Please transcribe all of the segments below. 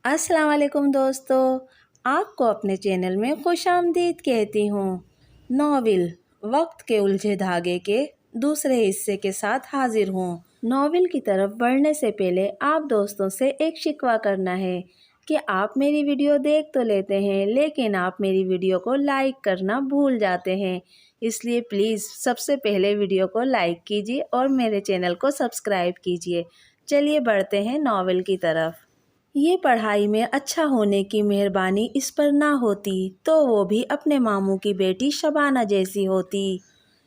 अस्सलाम वालेकुम दोस्तों, आपको अपने चैनल में खुश आमदीद कहती हूँ। नॉवेल वक्त के उलझे धागे के दूसरे हिस्से के साथ हाजिर हूँ। नॉवेल की तरफ बढ़ने से पहले आप दोस्तों से एक शिकवा करना है कि आप मेरी वीडियो देख तो लेते हैं, लेकिन आप मेरी वीडियो को लाइक करना भूल जाते हैं। इसलिए प्लीज़ सबसे पहले वीडियो को लाइक कीजिए और मेरे चैनल को सब्सक्राइब कीजिए। चलिए बढ़ते हैं नॉवेल की तरफ। ये पढ़ाई में अच्छा होने की मेहरबानी इस पर ना होती तो वो भी अपने मामू की बेटी शबाना जैसी होती,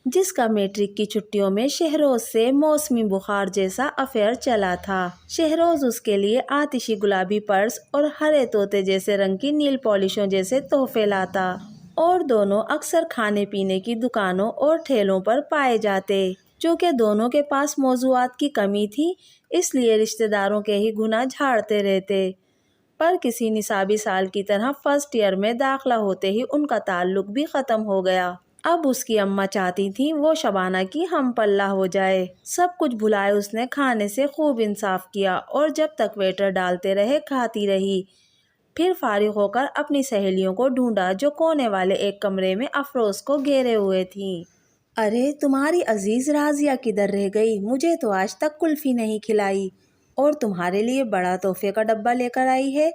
जिसका मैट्रिक की छुट्टियों में शहरोज से मौसमी बुखार जैसा अफेयर चला था। शहरोज उसके लिए आतिशी गुलाबी पर्स और हरे तोते जैसे रंग की नील पॉलिशों जैसे तोहफे लाता, और दोनों अक्सर खाने पीने की दुकानों और ठेलों पर पाए जाते। चूँकि दोनों के पास मौज़ूआत की कमी थी, इसलिए रिश्तेदारों के ही गुनाह झाड़ते रहते। पर किसी निसाबी साल की तरह फर्स्ट ईयर में दाखिला होते ही उनका ताल्लुक भी ख़त्म हो गया। अब उसकी अम्मा चाहती थी वो शबाना की हम पल्ला हो जाए। सब कुछ भुलाए उसने खाने से खूब इंसाफ किया और जब तक वेटर डालते रहे खाती रही। फिर फारिग होकर अपनी सहेलियों को ढूंढा जो कोने वाले एक कमरे में अफरोज को घेरे हुए थीं। अरे तुम्हारी अजीज राजिया किधर रह गई? मुझे तो आज तक कुल्फी नहीं खिलाई और तुम्हारे लिए बड़ा तोहफे का डब्बा लेकर आई है।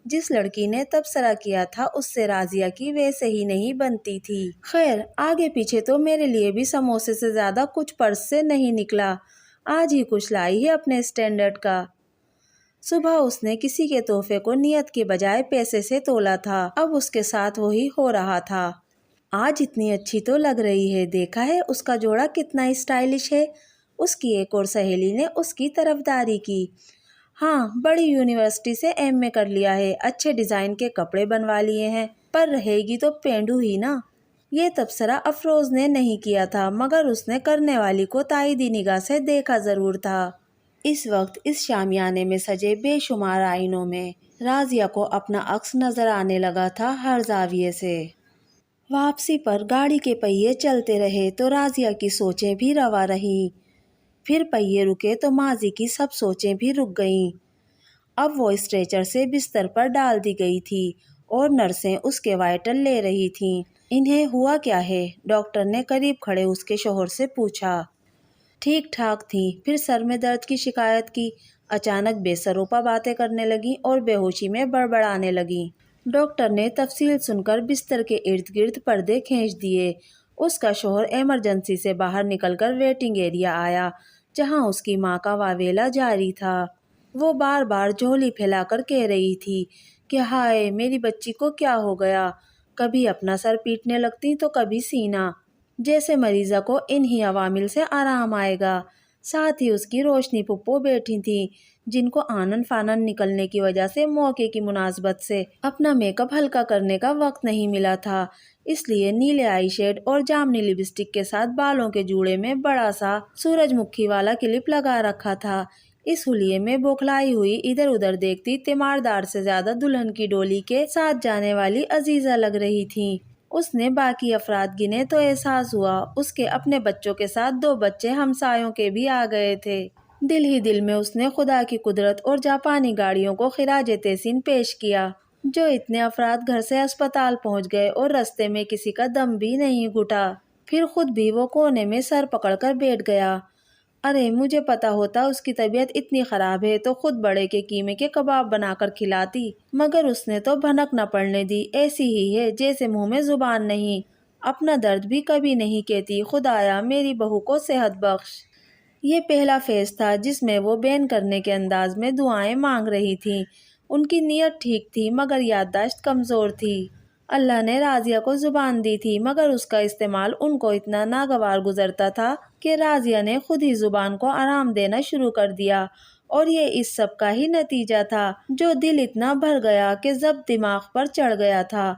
जिस लड़की ने तबसरा किया था उससे राजिया की वैसे ही नहीं बनती थी। खैर आगे पीछे तो मेरे लिए भी समोसे से ज्यादा कुछ पर्स से नहीं निकला। आज ही कुछ लाई है अपने स्टैंडर्ड का। सुबह उसने किसी के तोहफे को नियत के बजाय पैसे से तोला था, अब उसके साथ वही हो रहा था। आज इतनी अच्छी तो लग रही है, देखा है उसका जोड़ा कितना स्टाइलिश है। उसकी एक और सहेली ने उसकी तरफदारी की। हाँ, बड़ी यूनिवर्सिटी से एमए कर लिया है, अच्छे डिज़ाइन के कपड़े बनवा लिए हैं, पर रहेगी तो पेंडू ही ना। ये तबसरा अफरोज ने नहीं किया था, मगर उसने करने वाली को ताईदी निगाह से देखा ज़रूर था। इस वक्त इस शामियाने में सजे बेशुमार आईनों में राजिया को अपना अक्स नज़र आने लगा था हर जाविये से। वापसी पर गाड़ी के पहिए चलते रहे तो राजिया की सोचें भी रवा रहीं। फिर पहिए रुके तो माजी की सब सोचें भी रुक गईं। अब वो स्ट्रेचर से बिस्तर पर डाल दी गई थी और नर्सें उसके वाइटल ले रही थीं। इन्हें हुआ क्या है? डॉक्टर ने करीब खड़े उसके शोहर से पूछा। ठीक ठाक थी, फिर सर में दर्द की शिकायत की। अचानक बेसरोपा बातें करने लगी और बेहोशी में बड़बड़ाने लगी। डॉक्टर ने तफसील सुनकर बिस्तर के इर्द गिर्द पर्दे खींच दिए। उसका शोहर इमरजेंसी से बाहर निकलकर वेटिंग एरिया आया, जहां उसकी माँ का वावेला जारी था। वो बार बार झोली फैलाकर कह रही थी कि हाय मेरी बच्ची को क्या हो गया। कभी अपना सर पीटने लगती तो कभी सीना, जैसे मरीज़ा को इन्हीं अवामिल से आराम आएगा। साथ ही उसकी रोशनी पुप्पो बैठी थी, जिनको आनन फानन निकलने की वजह से मौके की मुनासबत से अपना मेकअप हल्का करने का वक्त नहीं मिला था, इसलिए नीले आई शेड और जामनी लिपस्टिक के साथ बालों के जूड़े में बड़ा सा सूरजमुखी वाला क्लिप लगा रखा था। इस हुलिये में बौखलाई हुई इधर उधर देखती तीमारदार से ज्यादा दुल्हन की डोली के साथ जाने वाली अजीजा लग रही थी। उसने बाकी अफराद गिने तो एहसास हुआ उसके अपने बच्चों के साथ 2 बच्चे हमसायों के भी आ गए थे। दिल ही दिल में उसने खुदा की कुदरत और जापानी गाड़ियों को खिराजे तहसीन पेश किया, जो इतने अफराद घर से अस्पताल पहुंच गए और रास्ते में किसी का दम भी नहीं घुटा। फिर खुद भी वो कोने में सर पकड़कर बैठ गया। अरे मुझे पता होता उसकी तबीयत इतनी ख़राब है तो खुद बड़े के कीमे के कबाब बनाकर खिलाती, मगर उसने तो भनक न पड़ने दी। ऐसी ही है जैसे मुंह में ज़ुबान नहीं, अपना दर्द भी कभी नहीं कहती। खुदाया मेरी बहू को सेहत बख्श। ये पहला फेज था जिसमें वो बैन करने के अंदाज में दुआएं मांग रही थी। उनकी नीयत ठीक थी मगर याददाश्त कमज़ोर थी। अल्लाह ने राजिया को ज़ुबान दी थी, मगर उसका इस्तेमाल उनको इतना नागवार गुजरता था कि राजिया ने खुद ही ज़ुबान को आराम देना शुरू कर दिया। और ये इस सब का ही नतीजा था, जो दिल इतना भर गया कि जब दिमाग पर चढ़ गया था।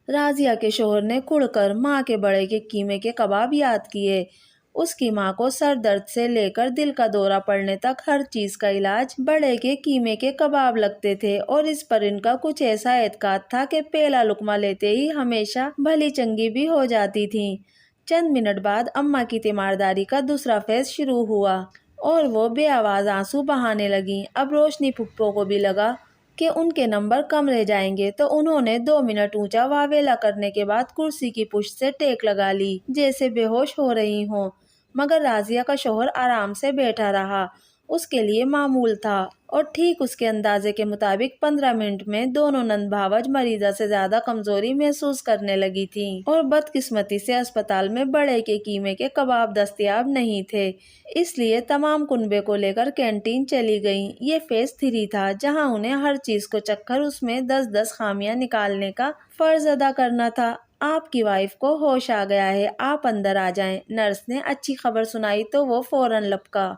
राजिया के शोहर ने कुड़कर माँ के बड़े के कीमे के कबाब याद किए। उसकी माँ को सर दर्द से लेकर दिल का दौरा पड़ने तक हर चीज़ का इलाज बड़े के कीमे के कबाब लगते थे, और इस पर इनका कुछ ऐसा एतकाद था कि पहला लुकमा लेते ही हमेशा भली चंगी भी हो जाती थी। चंद मिनट बाद अम्मा की तीमारदारी का दूसरा फेज शुरू हुआ और वो बेआवाज़ आंसू बहाने लगी। अब रोशनी फुप्पो को भी लगा کہ ان کے نمبر کم رہ جائیں گے تو انہوں نے 2 منٹ اونچا واویلا کرنے کے بعد کرسی کی پشت سے ٹیک لگا لی جیسے بے ہوش ہو رہی ہوں، مگر راضیہ کا شوہر آرام سے بیٹھا رہا، اس کے لیے معمول تھا، اور ٹھیک اس کے اندازے کے مطابق 15 منٹ میں دونوں نند بھاوج مریضہ سے زیادہ کمزوری محسوس کرنے لگی تھیں، اور بدقسمتی سے اسپتال میں بڑے کے قیمے کے کباب دستیاب نہیں تھے، اس لیے تمام کنبے کو لے کر کینٹین چلی گئیں۔ یہ فیز 3 تھا جہاں انہیں ہر چیز کو چکھ کر اس میں 10 خامیاں نکالنے کا فرض ادا کرنا تھا۔ آپ کی وائف کو ہوش آ گیا ہے، آپ اندر آ جائیں، نرس نے اچھی خبر سنائی تو وہ فوراً لپکا۔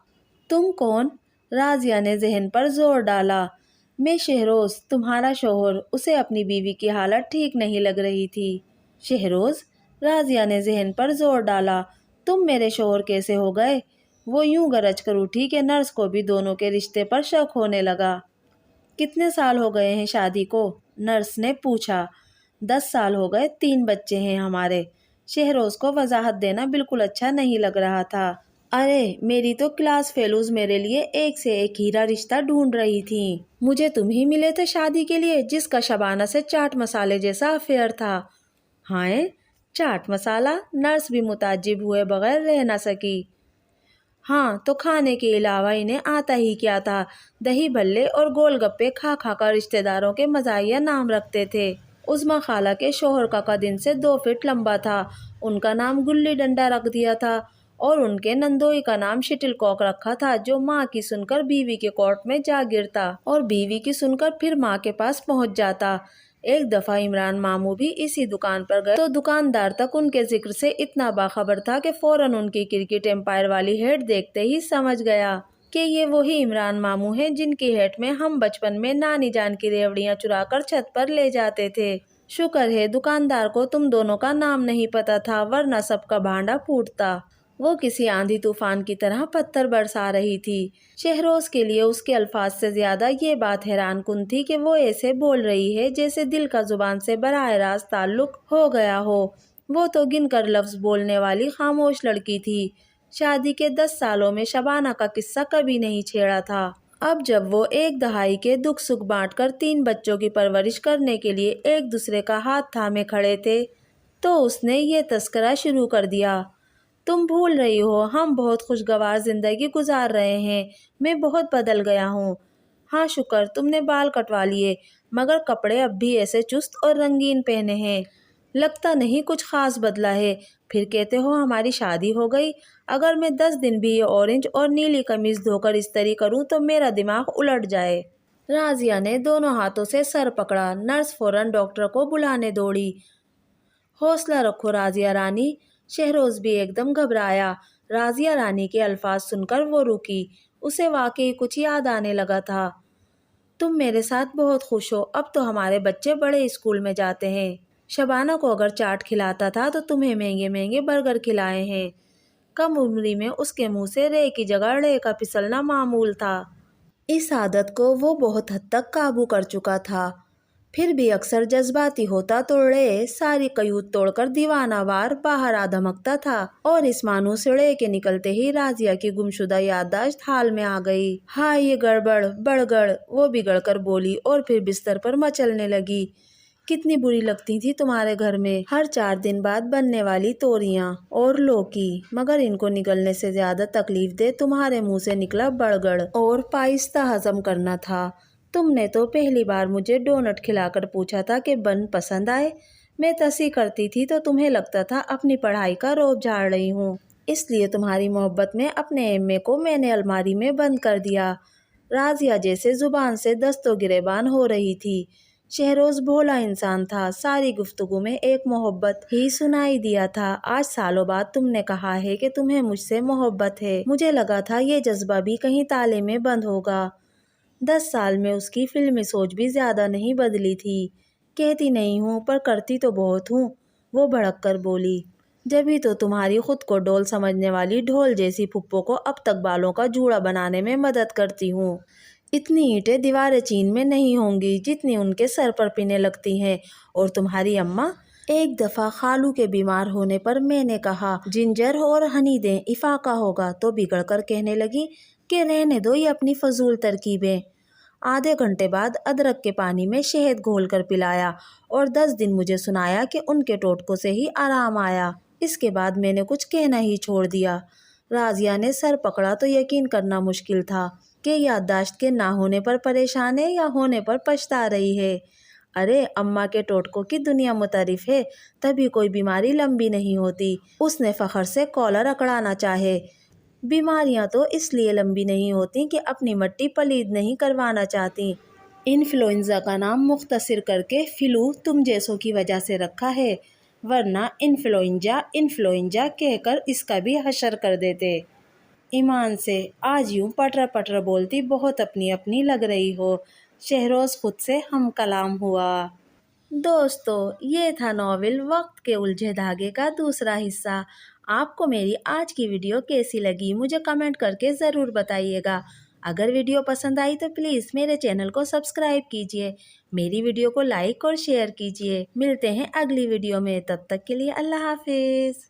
تم کون؟ راضیہ نے ذہن پر زور ڈالا۔ میں شہروز، تمہارا شوہر۔ اسے اپنی بیوی کی حالت ٹھیک نہیں لگ رہی تھی۔ شہروز؟ راضیہ نے ذہن پر زور ڈالا۔ تم میرے شوہر کیسے ہو گئے؟ وہ یوں گرج کر اٹھی کہ نرس کو بھی دونوں کے رشتے پر شک ہونے لگا۔ کتنے سال ہو گئے ہیں شادی کو؟ نرس نے پوچھا۔ 10 سال ہو گئے، 3 بچے ہیں ہمارے۔ شہروز کو وضاحت دینا بالکل اچھا نہیں لگ رہا تھا۔ ارے میری تو کلاس فیلوز میرے لیے ایک سے ایک ہیرا رشتہ ڈھونڈ رہی تھیں، مجھے تم ہی ملے تھے شادی کے لیے جس کا شبانہ سے چاٹ مسالے جیسا افیئر تھا۔ ہائے، چاٹ مسالہ؟ نرس بھی متعجب ہوئے بغیر رہ نہ سکی۔ ہاں تو کھانے کے علاوہ انہیں آتا ہی کیا تھا؟ دہی بھلے اور گول گپے کھا کھا کر رشتہ داروں کے مزاحیہ نام رکھتے تھے۔ عظمیٰ خالہ کے شوہر کا قد ان سے 2 فٹ لمبا تھا، ان کا نام گلی ڈنڈا رکھ دیا تھا، اور ان کے نندوئی کا نام شٹل کاک رکھا تھا، جو ماں کی سن کر بیوی کے کورٹ میں جا گرتا اور بیوی کی سن کر پھر ماں کے پاس پہنچ جاتا۔ ایک دفعہ عمران ماموں بھی اسی دکان پر گئے تو دکاندار تک ان کے ذکر سے اتنا باخبر تھا کہ فوراً ان کی کرکٹ امپائر والی ہیٹ دیکھتے ہی سمجھ گیا کہ یہ وہی عمران ماموں ہیں جن کی ہیٹ میں ہم بچپن میں نانی جان کی ریوڑیاں چرا کر چھت پر لے جاتے تھے۔ شکر ہے دکاندار کو تم دونوں کا نام نہیں پتا تھا، ورنہ سب کا بھانڈا پھوٹتا۔ وہ کسی آندھی طوفان کی طرح پتھر برسا رہی تھی۔ شہروز کے لیے اس کے الفاظ سے زیادہ یہ بات حیران کن تھی کہ وہ ایسے بول رہی ہے جیسے دل کا زبان سے براہ راست تعلق ہو گیا ہو۔ وہ تو گن کر لفظ بولنے والی خاموش لڑکی تھی، شادی کے 10 سالوں میں شبانہ کا قصہ کبھی نہیں چھیڑا تھا۔ اب جب وہ 1 دہائی کے دکھ سکھ بانٹ کر 3 بچوں کی پرورش کرنے کے لیے ایک دوسرے کا ہاتھ تھامے کھڑے تھے تو اس نے یہ تذکرہ شروع کر دیا۔ تم بھول رہی ہو، ہم بہت خوشگوار زندگی گزار رہے ہیں، میں بہت بدل گیا ہوں۔ ہاں شکر، تم نے بال کٹوا لیے، مگر کپڑے اب بھی ایسے چست اور رنگین پہنے ہیں، لگتا نہیں کچھ خاص بدلا ہے۔ پھر کہتے ہو ہماری شادی ہو گئی۔ اگر میں 10 دن بھی یہ اورنج اور نیلی قمیض دھو کر استری کروں تو میرا دماغ الٹ جائے۔ راضیہ نے دونوں ہاتھوں سے سر پکڑا۔ نرس فوراً ڈاکٹر کو بلانے دوڑی۔ حوصلہ رکھو راضیہ رانی۔ شہروز بھی ایک دم گھبرایا۔ راضیہ رانی کے الفاظ سن کر وہ رکی، اسے واقعی کچھ یاد آنے لگا تھا۔ تم میرے ساتھ بہت خوش ہو، اب تو ہمارے بچے بڑے اسکول میں جاتے ہیں۔ شبانہ کو اگر چاٹ کھلاتا تھا تو تمہیں مہنگے مہنگے برگر کھلائے ہیں۔ کم عمری میں اس کے منہ سے رے کی جگہ ڑے کا پھسلنا معمول تھا۔ اس عادت کو وہ بہت حد تک قابو کر چکا تھا، پھر بھی اکثر جذباتی ہوتا تو ڑے ساری قیود توڑ کر دیوانہ وار باہر آ دھمکتا تھا، اور اس مانوس ڑے کے نکلتے ہی راضیہ کی گمشدہ یادداشت حال میں آ گئی۔ ہائے یہ گڑبڑ بڑگڑ، وہ بگڑ کر بولی اور پھر بستر پر مچلنے لگی۔ کتنی بری لگتی تھی تمہارے گھر میں ہر 4 دن بعد بننے والی توریاں اور لوکی، مگر ان کو نگلنے سے زیادہ تکلیف دہ تمہارے منہ سے نکلا بڑگڑ اور پائستہ ہضم کرنا تھا۔ تم نے تو پہلی بار مجھے ڈونٹ کھلا کر پوچھا تھا کہ بن پسند آئے، میں تصحیح کرتی تھی تو تمہیں لگتا تھا اپنی پڑھائی کا روب جھاڑ رہی ہوں، اس لیے تمہاری محبت میں اپنے ایم اے کو میں نے الماری میں بند کر دیا۔ راضیہ جیسے زبان سے دست و گریبان ہو رہی تھی۔ شہروز بھولا انسان تھا، ساری گفتگو میں ایک محبت ہی سنائی دیا تھا۔ آج سالوں بعد تم نے کہا ہے کہ تمہیں مجھ سے محبت ہے، مجھے لگا تھا یہ جذبہ بھی کہیں تالے میں بند ہوگا۔ 10 سال میں اس کی فلمی سوچ بھی زیادہ نہیں بدلی تھی۔ کہتی نہیں ہوں پر کرتی تو بہت ہوں، وہ بھڑک کر بولی۔ جبھی تو تمہاری خود کو ڈول سمجھنے والی ڈھول جیسی پھپھو کو اب تک بالوں کا جوڑا بنانے میں مدد کرتی ہوں۔ اتنی اینٹیں دیواریں چین میں نہیں ہوں گی جتنی ان کے سر پر پینے لگتی ہیں۔ اور تمہاری اماں؟ ایک دفعہ خالو کے بیمار ہونے پر میں نے کہا جنجر اور ہنی دیں، افاقہ ہوگا، تو بگڑ کر کہنے لگی کہ رہنے دو یہ اپنی فضول ترکیبیں، आधे घंटे बाद अदरक के पानी में शहद घोल कर पिलाया और 10 दिन मुझे सुनाया कि उनके टोटकों से ही आराम आया। इसके बाद मैंने कुछ कहना ही छोड़ दिया। राजिया ने सर पकड़ा तो यकीन करना मुश्किल था कि याददाश्त के ना होने पर परेशान है या होने पर पछता रही है। अरे अम्मा के टोटकों की दुनिया मुतारिफ है, तभी कोई बीमारी लंबी नहीं होती। उसने फ़ख्र से कॉलर अकड़ाना चाहे। बीमारियां तो इसलिए लंबी नहीं होती कि अपनी मट्टी पलीद नहीं करवाना चाहती। इन्फ्लुएंजा का नाम मुख्तसर करके फ्लू तुम जैसों की वजह से रखा है, वरना इन्फ्लुएंजा इन्फ्लुएंजा कहकर इसका भी हशर कर देते। ईमान से आज यूं पटर पटर बोलती बहुत अपनी अपनी लग रही हो। शहरोज खुद से हम कलाम हुआ। दोस्तों, ये था नॉवेल वक्त के उलझे धागे का दूसरा हिस्सा। आपको मेरी आज की वीडियो कैसी लगी मुझे कमेंट करके ज़रूर बताइएगा। अगर वीडियो पसंद आई तो प्लीज़ मेरे चैनल को सब्सक्राइब कीजिए, मेरी वीडियो को लाइक और शेयर कीजिए। मिलते हैं अगली वीडियो में, तब तक के लिए अल्लाह हाफिज़।